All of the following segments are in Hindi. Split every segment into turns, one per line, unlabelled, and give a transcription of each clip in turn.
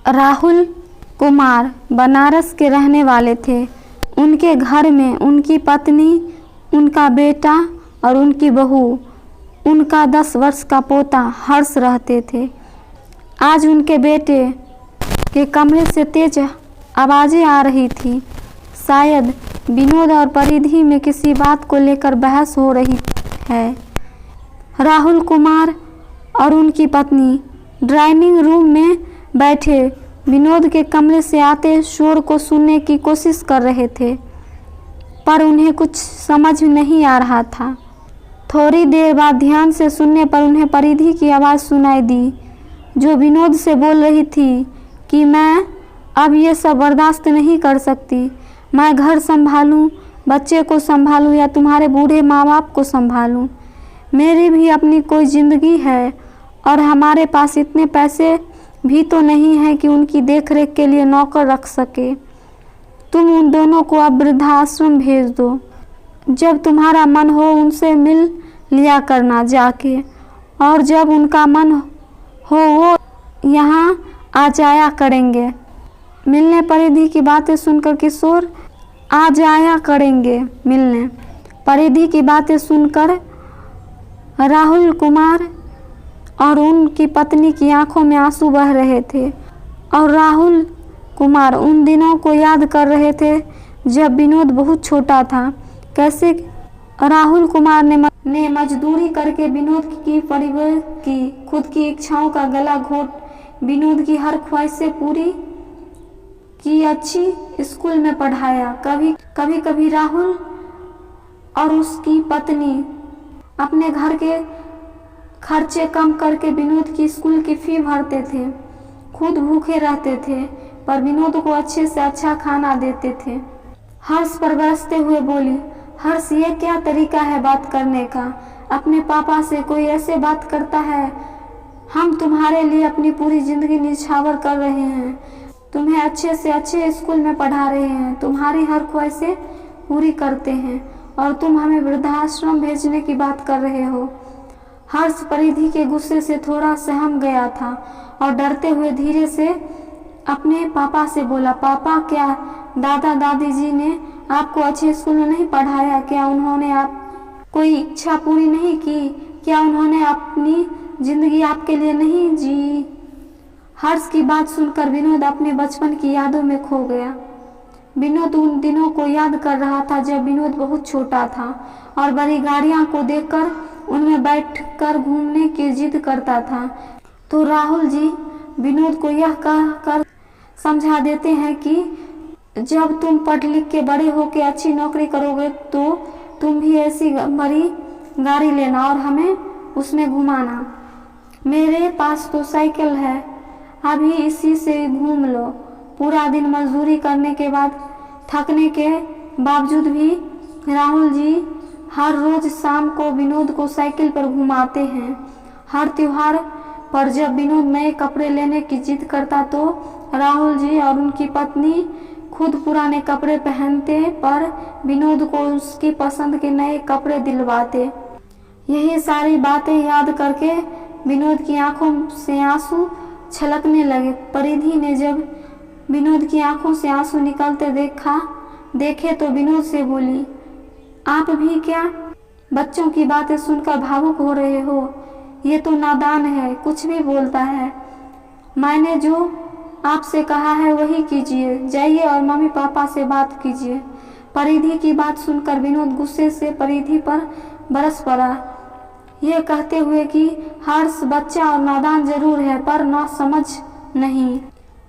राहुल कुमार बनारस के रहने वाले थे। उनके घर में उनकी पत्नी, उनका बेटा और उनकी बहू, उनका 10 वर्ष का पोता हर्ष रहते थे। आज उनके बेटे के कमरे से तेज आवाज़ें आ रही थी। शायद विनोद और परिधि में किसी बात को लेकर बहस हो रही है। राहुल कुमार और उनकी पत्नी ड्राइंग रूम में बैठे विनोद के कमरे से आते शोर को सुनने की कोशिश कर रहे थे, पर उन्हें कुछ समझ नहीं आ रहा था। थोड़ी देर बाद ध्यान से सुनने पर उन्हें परिधि की आवाज़ सुनाई दी, जो विनोद से बोल रही थी कि मैं अब ये सब बर्दाश्त नहीं कर सकती। मैं घर संभालूं, बच्चे को संभालूं या तुम्हारे बूढ़े माँ बाप को संभालूं। मेरी भी अपनी कोई ज़िंदगी है और हमारे पास इतने पैसे भी तो नहीं है कि उनकी देखरेख के लिए नौकर रख सके। तुम उन दोनों को अब वृद्धाश्रम भेज दो। जब तुम्हारा मन हो उनसे मिल लिया करना जाके, और जब उनका मन हो वो यहाँ आ जाया करेंगे मिलने। परिधि की बातें सुनकर किशोर आ जाया करेंगे मिलने। परिधि की बातें सुनकर राहुल कुमार और उनकी पत्नी की आंखों में आंसू बह रहे थे, और राहुल कुमार उन दिनों को याद कर रहे थे जब विनोद बहुत छोटा था। कैसे राहुल कुमार ने मजदूरी करके विनोद की परिवार की खुद की इच्छाओं का गला घोट विनोद की हर ख्वाहिशें पूरी की, अच्छी स्कूल में पढ़ाया। कभी राहुल और उसकी पत्नी अपने घर के खर्चे कम करके विनोद की स्कूल की फी भरते थे। खुद भूखे रहते थे पर विनोद को अच्छे से अच्छा खाना देते थे। हर्ष पर बरसते हुए बोली, हर्ष ये क्या तरीका है बात करने का? अपने पापा से कोई ऐसे बात करता है? हम तुम्हारे लिए अपनी पूरी जिंदगी निछावर कर रहे हैं, तुम्हें अच्छे से अच्छे स्कूल में पढ़ा रहे हैं, तुम्हारी हर ख्वाहिशें पूरी करते हैं, और तुम हमें वृद्धाश्रम भेजने की बात कर रहे हो। हर्ष परिधि के गुस्से से थोड़ा सहम गया था और डरते हुए धीरे से अपने पापा से बोला, पापा क्या दादा दादी जी ने आपको अच्छे स्कूल में नहीं पढ़ाया? क्या उन्होंने आप कोई इच्छा पूरी नहीं की? क्या उन्होंने अपनी जिंदगी आपके लिए नहीं जी? हर्ष की बात सुनकर विनोद अपने बचपन की यादों में खो गया। विनोद उन दिनों को याद कर रहा था जब विनोद बहुत छोटा था और बड़ी गाड़ियां को देखकर उनमें बैठकर घूमने की जिद करता था। तो राहुल जी विनोद को यह कहकर समझा देते हैं कि जब तुम पढ़ लिख के बड़े होकर अच्छी नौकरी करोगे तो तुम भी ऐसी बड़ी गाड़ी लेना और हमें उसमें घुमाना। मेरे पास तो साइकिल है, अभी इसी से घूम लो। पूरा दिन मजदूरी करने के बाद थकने के बावजूद भी राहुल जी हर रोज शाम को विनोद को साइकिल पर घुमाते हैं। हर त्योहार पर जब विनोद नए कपड़े लेने की जिद करता तो राहुल जी और उनकी पत्नी खुद पुराने कपड़े पहनते पर विनोद को उसकी पसंद के नए कपड़े दिलवाते। यही सारी बातें याद करके विनोद की आंखों से आंसू छलकने लगे। परिधि ने जब विनोद की आंखों से आंसू निकलते देखे तो विनोद से बोली, आप भी क्या बच्चों की बातें सुनकर भावुक हो रहे हो? ये तो नादान है, कुछ भी बोलता है। मैंने जो आपसे कहा है वही कीजिए, जाइए और मम्मी पापा से बात कीजिए। परिधि की बात सुनकर विनोद गुस्से से परिधि पर बरस पड़ा, ये कहते हुए कि हर्ष बच्चा और नादान जरूर है पर ना समझ नहीं।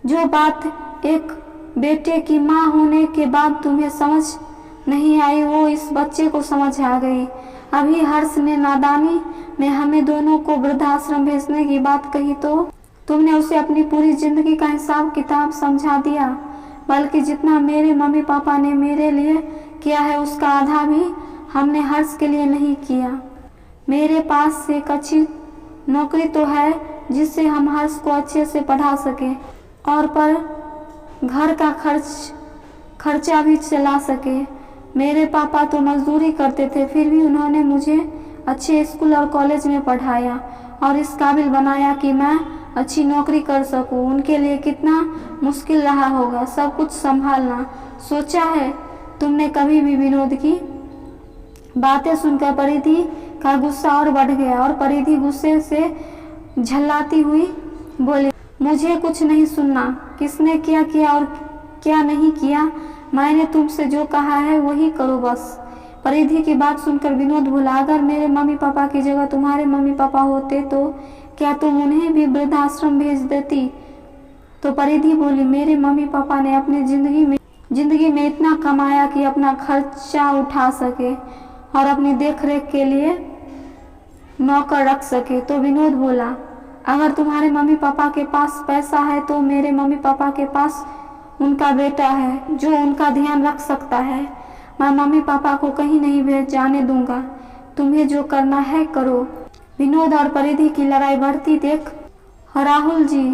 जो बात एक बेटे की माँ होने के बाद तुम्हें समझ नहीं आई वो इस बच्चे को समझ आ गई। अभी हर्ष ने नादानी में हमें दोनों को वृद्धाश्रम भेजने की बात कही तो तुमने उसे अपनी पूरी जिंदगी का हिसाब किताब समझा दिया, बल्कि जितना मेरे मम्मी पापा ने मेरे लिए किया है उसका आधा भी हमने हर्ष के लिए नहीं किया। मेरे पास एक अच्छी नौकरी तो है जिससे हम हर्ष को अच्छे से पढ़ा सके और पर घर का खर्चा भी चला सके। मेरे पापा तो मजदूरी करते थे फिर भी उन्होंने मुझे अच्छे स्कूल और कॉलेज में पढ़ाया और इस काबिल बनाया कि मैं अच्छी नौकरी कर सकूं। उनके लिए कितना मुश्किल रहा होगा सब कुछ संभालना। सोचा है तुमने कभी भी? विनोद की बातें सुनकर परिधि का गुस्सा और बढ़ गया और परिधि गुस्से से झल्लाती हुई बोली, मुझे कुछ नहीं सुनना। किसने क्या किया और क्या नहीं किया, मैंने तुमसे जो कहा है वही करो बस। परिधि की बात सुनकर विनोद बोला, अगर मेरे मम्मी पापा की जगह तुम्हारे मम्मी पापा होते तो क्या तुम उन्हें भी वृद्धाश्रम भेज देती? तो परिधि बोली, मेरे मम्मी पापा ने अपनी जिंदगी में इतना कमाया कि अपना खर्चा उठा सके और अपनी देखरेख के लिए नौकर रख सके। तो विनोद बोला, अगर तुम्हारे मम्मी पापा के पास पैसा है तो मेरे मम्मी पापा के पास उनका बेटा है जो उनका ध्यान रख सकता है। मैं मम्मी पापा को कहीं नहीं भेज जाने दूंगा। तुम्हें जो करना है करो। विनोद और परिधि की लड़ाई बढ़ती देख राहुल जी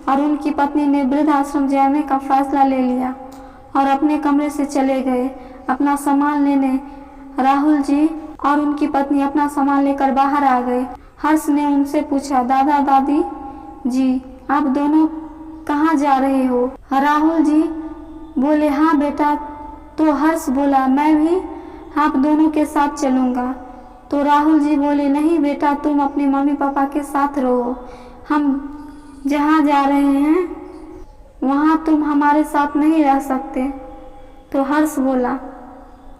और उनकी पत्नी ने वृद्धाश्रम जाने का फैसला ले लिया और अपने कमरे से चले गए अपना सामान लेने। राहुल जी और उनकी पत्नी अपना सामान लेकर बाहर आ गए। हर्ष ने उनसे पूछा, दादा दादी जी आप दोनों कहाँ जा रहे हो? राहुल जी बोले, हाँ बेटा। तो हर्ष बोला, मैं भी आप दोनों के साथ चलूँगा। तो राहुल जी बोले, नहीं बेटा तुम अपने मम्मी पापा के साथ रहो, हम जहाँ जा रहे हैं वहाँ तुम हमारे साथ नहीं रह सकते। तो हर्ष बोला,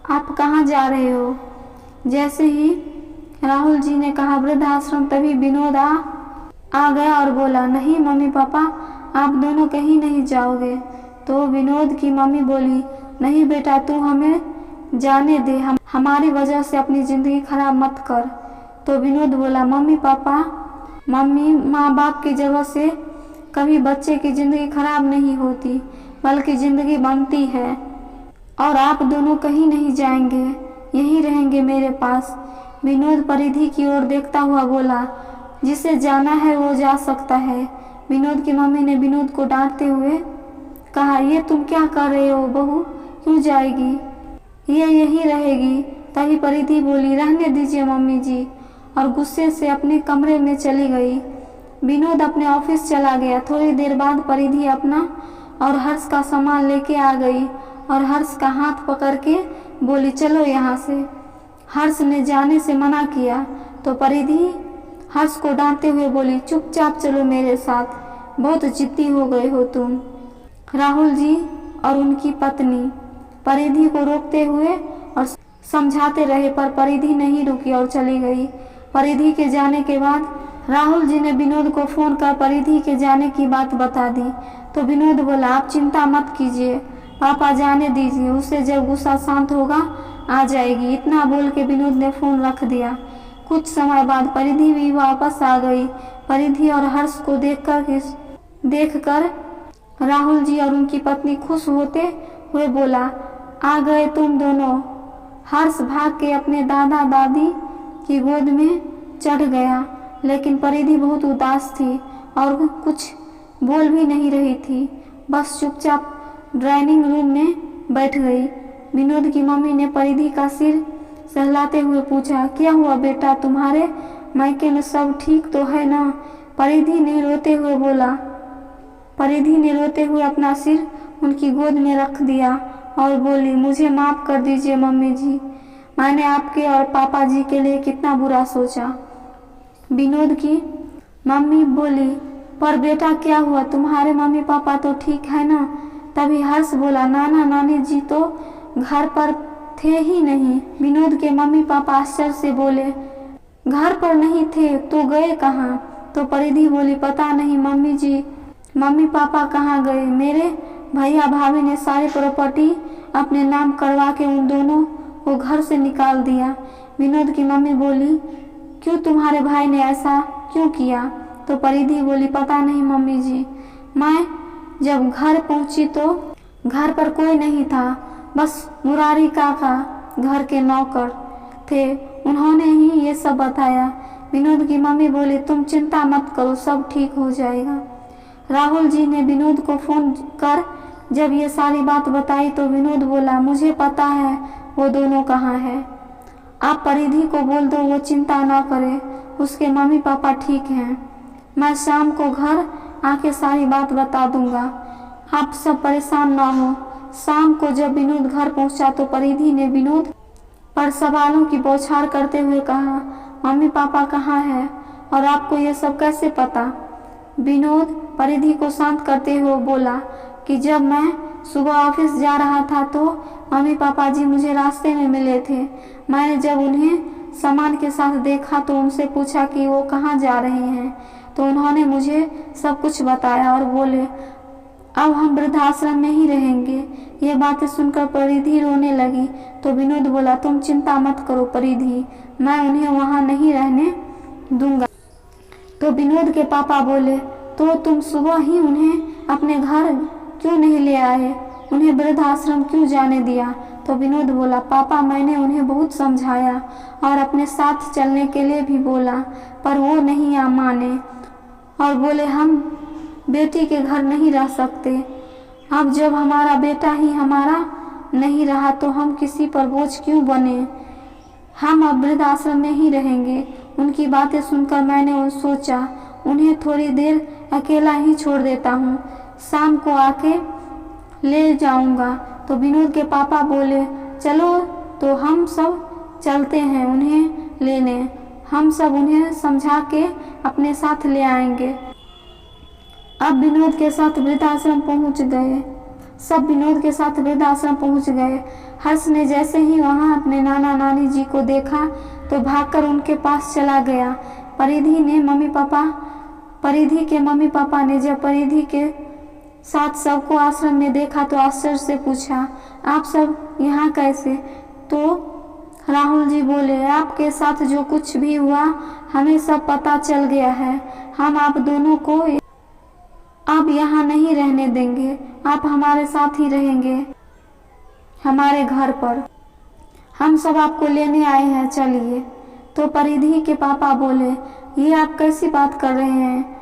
आप कहाँ जा रहे हो? जैसे ही राहुल जी ने कहा वृद्धाश्रम, तभी विनोद आ गया और बोला, नहीं मम्मी पापा आप दोनों कहीं नहीं जाओगे। तो विनोद की मम्मी बोली, नहीं बेटा तू हमें जाने दे, हमारी वजह से अपनी ज़िंदगी खराब मत कर। तो विनोद बोला, मम्मी माँ बाप की जगह से कभी बच्चे की ज़िंदगी खराब नहीं होती बल्कि ज़िंदगी बनती है और आप दोनों कहीं नहीं जाएंगे, यहीं रहेंगे मेरे पास। विनोद परिधि की ओर देखता हुआ बोला, जिसे जाना है वो जा सकता है। विनोद की मम्मी ने विनोद को डांटते हुए कहा, ये तुम क्या कर रहे हो बहू, क्यों जाएगी? ये यहीं रहेगी। तभी परिधि बोली, रहने दीजिए मम्मी जी, और गुस्से से अपने कमरे में चली गई। विनोद अपने ऑफिस चला गया। थोड़ी देर बाद परिधि अपना और हर्ष का सामान लेके आ गई और हर्ष का हाथ पकड़ के बोली, चलो यहाँ से। हर्ष ने जाने से मना किया तो परिधि हर्ष को डांटते हुए बोली, चुपचाप चलो मेरे साथ, बहुत जिद्दी हो गए हो तुम। राहुल जी और उनकी पत्नी परिधि को रोकते हुए और समझाते रहे पर परिधि नहीं रुकी और चली गई। परिधि के जाने के बाद राहुल जी ने विनोद को फोन कर परिधि के जाने की बात बता दी। तो विनोद बोला, आप चिंता मत कीजिए, पापा जाने दीजिए, उससे जब गुस्सा शांत होगा आ जाएगी। इतना बोल के विनोद ने फोन रख दिया। कुछ समय बाद परिधि भी वापस आ गई। परिधि और हर्ष को देखकर राहुल जी और उनकी पत्नी खुश होते हुए बोला, आ गए तुम दोनों। हर्ष भाग के अपने दादा दादी की गोद में चढ़ गया, लेकिन परिधि बहुत उदास थी और कुछ बोल भी नहीं रही थी, बस चुपचाप ड्राइंग रूम में बैठ गई। विनोद की मम्मी ने परिधि का सिर सहलाते हुए पूछा, क्या हुआ बेटा, तुम्हारे मायके में सब ठीक तो है ना? परिधि ने रोते हुए अपना सिर उनकी गोद में रख दिया और बोली, मुझे माफ़ कर दीजिए मम्मी जी, मैंने आपके और पापा जी के लिए कितना बुरा सोचा। विनोद की मम्मी बोली, पर बेटा क्या हुआ, तुम्हारे मम्मी पापा तो ठीक है ना? तभी हर्ष बोला, नाना नानी जी तो घर पर थे ही नहीं। विनोद के मम्मी पापा आश्चर्य से बोले, घर पर नहीं थे तो गए कहाँ? तो परिधि बोली, पता नहीं मम्मी जी, मम्मी पापा कहाँ गए? मेरे भैया भाभी ने सारी प्रॉपर्टी अपने नाम करवा के उन दोनों को घर से निकाल दिया। विनोद की मम्मी बोली, क्यों, तुम्हारे भाई ने ऐसा क्यों किया? तो परिधि बोली, पता नहीं मम्मी जी, मैं जब घर पहुंची तो घर पर कोई नहीं था, बस मुरारी काका घर के नौकर थे, उन्होंने ही ये सब बताया। विनोद की मम्मी बोली, तुम चिंता मत करो, सब ठीक हो जाएगा। राहुल जी ने विनोद को फोन कर जब ये सारी बात बताई तो विनोद बोला, मुझे पता है वो दोनों कहाँ है, आप परिधि को बोल दो वो चिंता ना करे। उसके मम्मी पापा ठीक हैं। मैं शाम को घर आके सारी बात बता दूंगा, आप सब परेशान ना हो। शाम को जब विनोद घर पहुंचा तो परिधि ने विनोद पर सवालों की बौछार करते हुए कहा, मम्मी पापा कहाँ हैं और आपको ये सब कैसे पता? विनोद परिधि को शांत करते हुए बोला कि जब मैं सुबह ऑफिस जा रहा था तो मम्मी पापा जी मुझे रास्ते में मिले थे। मैंने जब उन्हें सामान के साथ देखा तो उनसे पूछा कि वो कहाँ जा रहे हैं, तो उन्होंने मुझे सब कुछ बताया और बोले अब हम वृद्धाश्रम में ही रहेंगे। ये बातें सुनकर परिधि रोने लगी तो विनोद बोला, तुम चिंता मत करो परिधि, मैं उन्हें वहाँ नहीं रहने दूंगा। तो विनोद के पापा बोले, तो तुम सुबह ही उन्हें अपने घर क्यों नहीं ले आए, उन्हें वृद्धाश्रम क्यों जाने दिया? तो विनोद बोला, पापा मैंने उन्हें बहुत समझाया और अपने साथ चलने के लिए भी बोला, पर वो नहीं माने और बोले हम बेटी के घर नहीं रह सकते। अब जब हमारा बेटा ही हमारा नहीं रहा तो हम किसी पर बोझ क्यों बने, हम अब वृद्धाश्रम में ही रहेंगे। उनकी बातें सुनकर मैंने सोचा उन्हें थोड़ी देर अकेला ही छोड़ देता हूँ, शाम को आके ले जाऊंगा। तो विनोद के पापा बोले, चलो तो हम सब चलते हैं उन्हें लेने, हम सब उन्हें समझा के अपने साथ ले आएंगे। अब विनोद के साथ वृद्धाश्रम पहुंच गए, सब विनोद के साथ वृद्धाश्रम पहुंच गए। हर्ष ने जैसे ही वहां अपने नाना नानी जी को देखा तो भागकर उनके पास चला गया। परिधि के मम्मी पापा ने जब परिधि के साथ सबको आश्रम में देखा तो आश्चर्य से पूछा, आप सब यहाँ कैसे? तो राहुल जी बोले, आपके साथ जो कुछ भी हुआ हमें सब पता चल गया है, हम आप दोनों को अब यहाँ नहीं रहने देंगे, आप हमारे साथ ही रहेंगे हमारे घर पर, हम सब आपको लेने आए हैं, चलिए। तो परिधि के पापा बोले, ये आप कैसी बात कर रहे हैं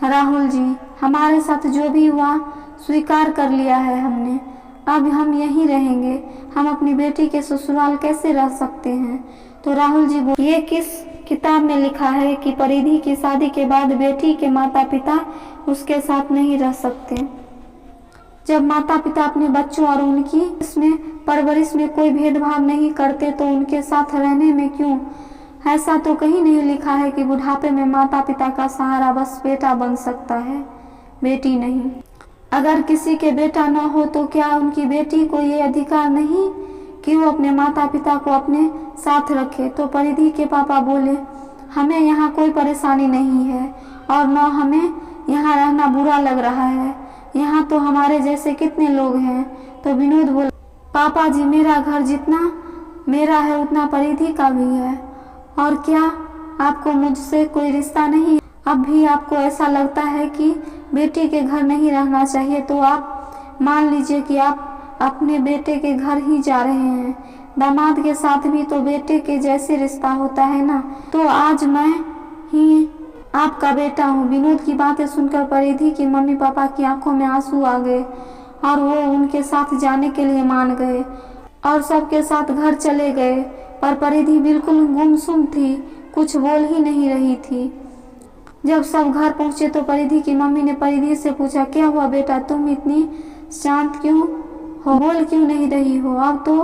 राहुल जी, हमारे साथ जो भी हुआ स्वीकार कर लिया है हमने, अब हम यहीं रहेंगे, हम अपनी बेटी के ससुराल कैसे रह सकते हैं? तो राहुल जी बोले, ये किस किताब में लिखा है कि परिधि की शादी के बाद बेटी के माता पिता उसके साथ नहीं रह सकते? जब माता पिता अपने बच्चों और उनकी इसमें परवरिश में कोई भेदभाव नहीं करते तो उनके साथ रहने में क्यों? ऐसा तो कहीं नहीं लिखा है कि बुढ़ापे में माता पिता का सहारा बस बेटा बन सकता है, बेटी नहीं। अगर किसी के बेटा न हो तो क्या उनकी बेटी को ये अधिकार नहीं कि वो अपने माता पिता को अपने साथ रखे? तो परिधि के पापा बोले, हमें यहाँ कोई परेशानी नहीं है और न हमें यहाँ रहना बुरा लग रहा है, यहाँ तो हमारे जैसे कितने लोग हैं। तो विनोद बोला, पापा जी मेरा घर जितना मेरा है उतना परिधि का भी है, और क्या आपको मुझसे कोई रिश्ता नहीं? अब भी आपको ऐसा लगता है कि बेटी के घर नहीं रहना चाहिए तो आप मान लीजिए कि आप अपने बेटे के घर ही जा रहे हैं, दामाद के साथ भी तो बेटे के जैसे रिश्ता होता है ना। तो आज मैं ही आपका बेटा हूँ। विनोद की बातें सुनकर परिधि की मम्मी पापा की आंखों में आंसू आ गए और वो उनके साथ जाने के लिए मान गए और सबके साथ घर चले गए, पर परिधि बिल्कुल गुमसुम थी, कुछ बोल ही नहीं रही थी। जब सब घर पहुंचे तो परिधि की मम्मी ने परिधि से पूछा, क्या हुआ बेटा, तुम इतनी शांत क्यों हो, बोल क्यों नहीं रही हो? अब तो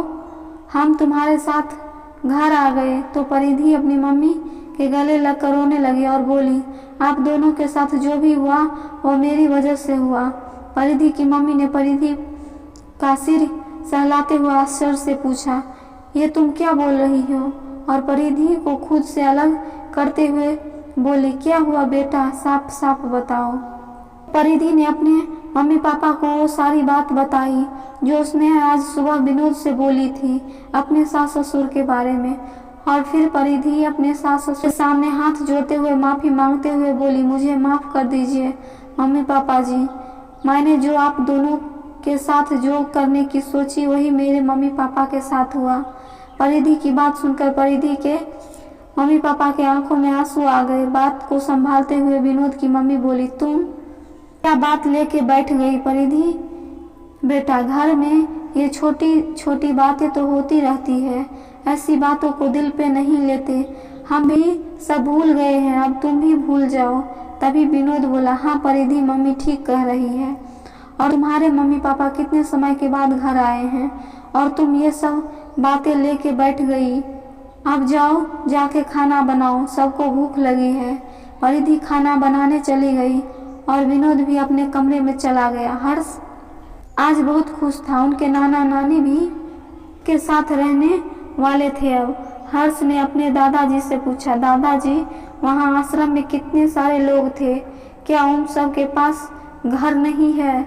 हम तुम्हारे साथ घर आ गए। तो परिधि अपनी मम्मी के गले लगकर रोने लगी और बोली, आप दोनों के साथ जो भी हुआ वो मेरी वजह से हुआ। परिधि की मम्मी ने परिधि का सिर सहलाते हुए आश्चर्य से पूछा, ये तुम क्या बोल रही हो? और परिधि को खुद से अलग करते हुए बोली, क्या हुआ बेटा, साफ साफ बताओ। परिधि ने अपने मम्मी पापा को वो सारी बात बताई जो उसने आज सुबह विनोद से बोली थी अपने सास ससुर के बारे में। और फिर परिधि अपने सास ससुर के सामने हाथ जोड़ते हुए माफ़ी मांगते हुए बोली, मुझे माफ़ कर दीजिए मम्मी पापा जी, मैंने जो आप दोनों के साथ जो करने की सोची वही मेरे मम्मी पापा के साथ हुआ। परिधि की बात सुनकर परिधि के मम्मी पापा के आंखों में आंसू आ गए। बात को संभालते हुए विनोद की मम्मी बोली, तुम क्या बात लेके बैठ गई परिधि? बेटा, घर में ये छोटी छोटी बातें तो होती रहती है, ऐसी बातों को दिल पे नहीं लेते, हम भी सब भूल गए हैं, अब तुम भी भूल जाओ। तभी विनोद बोला, हाँ परिधि, मम्मी ठीक कह रही है। और तुम्हारे मम्मी पापा कितने समय के बाद घर आए हैं और तुम ये सब बातें लेके बैठ गई। अब जाओ, जाके खाना बनाओ, सबको भूख लगी है। परिधि खाना बनाने चली गई और विनोद भी अपने कमरे में चला गया। हर्ष आज बहुत खुश था, उनके नाना नानी भी के साथ रहने वाले थे। अब हर्ष ने अपने दादाजी से पूछा, दादाजी वहाँ आश्रम में कितने सारे लोग थे, क्या उन सब के पास घर नहीं है?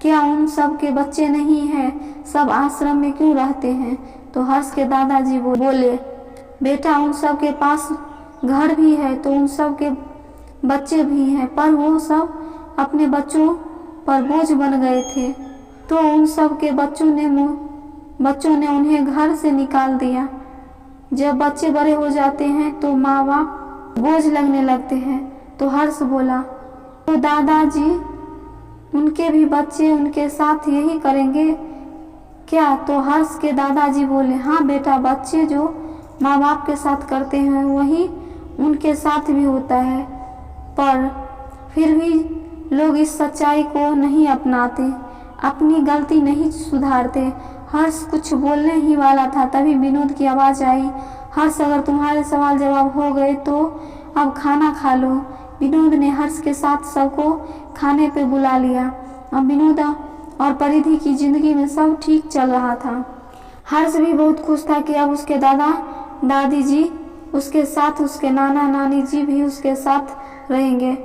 क्या उन सब के बच्चे नहीं हैं? सब आश्रम में क्यों रहते हैं? तो हर्ष के दादाजी बोले, बेटा उन सब के पास घर भी है तो उन सब के बच्चे भी हैं, पर वो सब अपने बच्चों पर बोझ बन गए थे तो उन सब के बच्चों ने उन्हें घर से निकाल दिया। जब बच्चे बड़े हो जाते हैं तो माँ बाप बोझ लगने लगते हैं। तो हर्ष बोला, तो दादाजी उनके भी बच्चे उनके साथ यही करेंगे क्या? तो हर्ष के दादाजी बोले, हाँ बेटा, बच्चे जो माँ बाप के साथ करते हैं वही उनके साथ भी होता है, पर फिर भी लोग इस सच्चाई को नहीं अपनाते, अपनी गलती नहीं सुधारते। हर्ष कुछ बोलने ही वाला था, तभी विनोद की आवाज़ आई, हर्ष अगर तुम्हारे सवाल जवाब हो गए तो अब खाना खा लो। विनोद ने हर्ष के साथ सबको खाने पे बुला लिया। अब विनोद और परिधि की जिंदगी में सब ठीक चल रहा था। हर्ष भी बहुत खुश था कि अब उसके दादा दादी जी उसके साथ, उसके नाना नानी जी भी उसके साथ रहेंगे।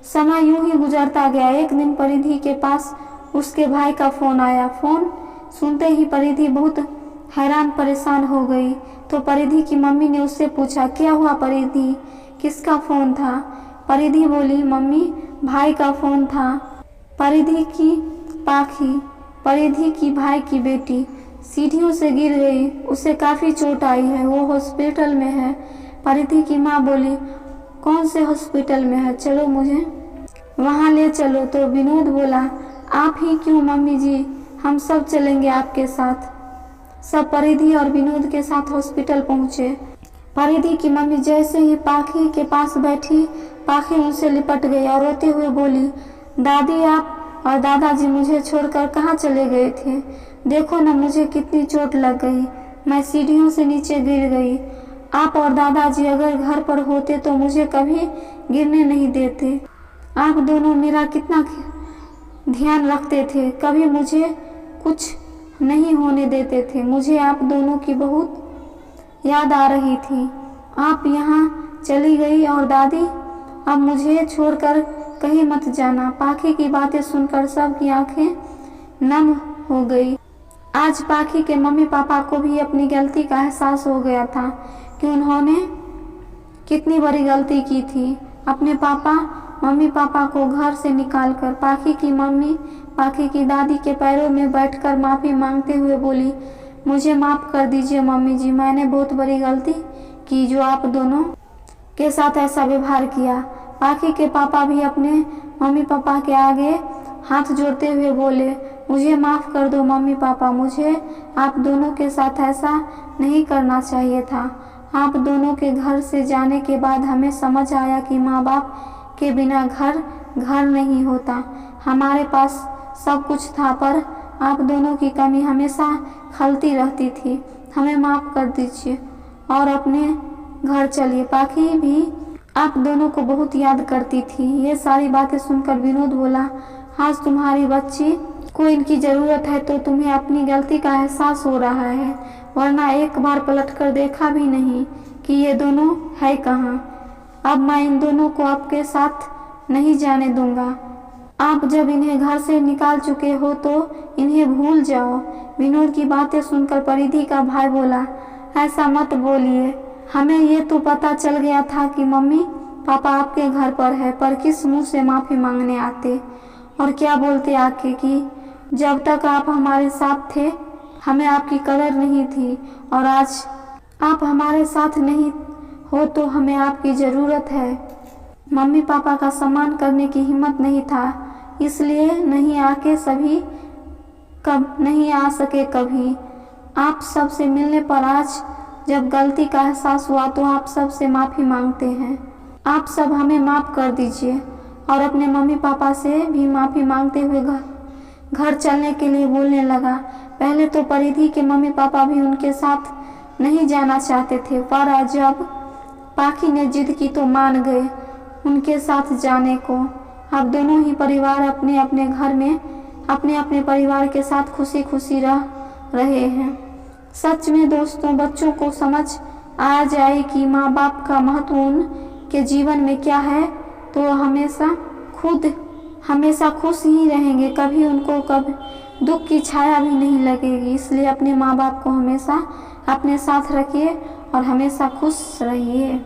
समय यूं ही गुजरता गया। एक दिन परिधि के पास उसके भाई का फोन आया। फोन सुनते ही परिधि बहुत हैरान परेशान हो गई। तो परिधि की मम्मी ने उससे पूछा, क्या हुआ परिधि, किसका फोन था? परिधि बोली, मम्मी भाई का फोन था। परिधि की पाखी, परिधि की भाई की बेटी सीढ़ियों से गिर गई, उसे काफ़ी चोट आई है, वो हॉस्पिटल में है। परिधि की माँ बोली, कौन से हॉस्पिटल में है, चलो मुझे वहाँ ले चलो। तो विनोद बोला, आप ही क्यों मम्मी जी, हम सब चलेंगे आपके साथ। सब परिधि और विनोद के साथ हॉस्पिटल पहुँचे। परिधि की मम्मी जैसे ही पाखी के पास बैठी, पाखी उनसे लिपट गई और रोते हुए बोली, दादी आप और दादाजी मुझे छोड़कर कहाँ चले गए थे? देखो ना मुझे कितनी चोट लग गई, मैं सीढ़ियों से नीचे गिर गई। आप और दादाजी अगर घर पर होते तो मुझे कभी गिरने नहीं देते। आप दोनों मेरा कितना ध्यान रखते थे, कभी मुझे कुछ नहीं होने देते थे। मुझे आप दोनों की बहुत याद आ रही थी। आप यहाँ चली गई और दादी अब मुझे छोड़कर कहीं मत जाना। पाखी की बातें सुनकर सबकी आंखें नम हो गई। आज पाखी के मम्मी पापा को भी अपनी गलती का एहसास हो गया था कि उन्होंने कितनी बड़ी गलती की थी। अपने मम्मी पापा को घर से निकालकर पाखी की मम्मी पाखी की दादी के पैरों में बैठकर माफ़ी मांगते हुए बोली, मुझे माफ़ कर दीजिए मम्मी जी, मैंने बहुत बड़ी गलती की जो आप दोनों के साथ ऐसा व्यवहार किया। पाखी के पापा भी अपने मम्मी पापा के आगे हाथ जोड़ते हुए बोले, मुझे माफ़ कर दो मम्मी पापा, मुझे आप दोनों के साथ ऐसा नहीं करना चाहिए था। आप दोनों के घर से जाने के बाद हमें समझ आया कि माँ बाप के बिना घर नहीं होता। हमारे पास सब कुछ था पर आप दोनों की कमी हमेशा खलती रहती थी। हमें माफ़ कर दीजिए और अपने घर चलिए। पाखी भी आप दोनों को बहुत याद करती थी। ये सारी बातें सुनकर विनोद बोला, आज तुम्हारी बच्ची को इनकी ज़रूरत है तो तुम्हें अपनी गलती का एहसास हो रहा है, वरना एक बार पलटकर देखा भी नहीं कि ये दोनों है कहाँ। अब मैं इन दोनों को आपके साथ नहीं जाने दूंगा। आप जब इन्हें घर से निकाल चुके हो तो इन्हें भूल जाओ। विनोद की बातें सुनकर परिधि का भाई बोला, ऐसा मत बोलिए, हमें ये तो पता चल गया था कि मम्मी पापा आपके घर पर है, पर किस मुंह से माफ़ी मांगने आते और क्या बोलते आके कि जब तक आप हमारे साथ थे हमें आपकी कदर नहीं थी और आज आप हमारे साथ नहीं हो तो हमें आपकी ज़रूरत है। मम्मी पापा का सम्मान करने की हिम्मत नहीं था, इसलिए नहीं आ सके कभी। आप सबसे मिलने पर आज जब गलती का एहसास हुआ तो आप सब से माफ़ी मांगते हैं। आप सब हमें माफ़ कर दीजिए और अपने मम्मी पापा से भी माफ़ी मांगते हुए घर चलने के लिए बोलने लगा। पहले तो परिधि के मम्मी पापा भी उनके साथ नहीं जाना चाहते थे, पर जब पाखी ने जिद की तो मान गए उनके साथ जाने को। अब दोनों ही परिवार अपने अपने घर में अपने अपने परिवार के साथ खुशी खुशी रह रहे हैं। सच में दोस्तों, बच्चों को समझ आ जाए कि माँ बाप का महत्व उनके जीवन में क्या है तो हमेशा खुश ही रहेंगे, कभी उनको कभी दुख की छाया भी नहीं लगेगी। इसलिए अपने माँ बाप को हमेशा अपने साथ रखिए और हमेशा खुश रहिए।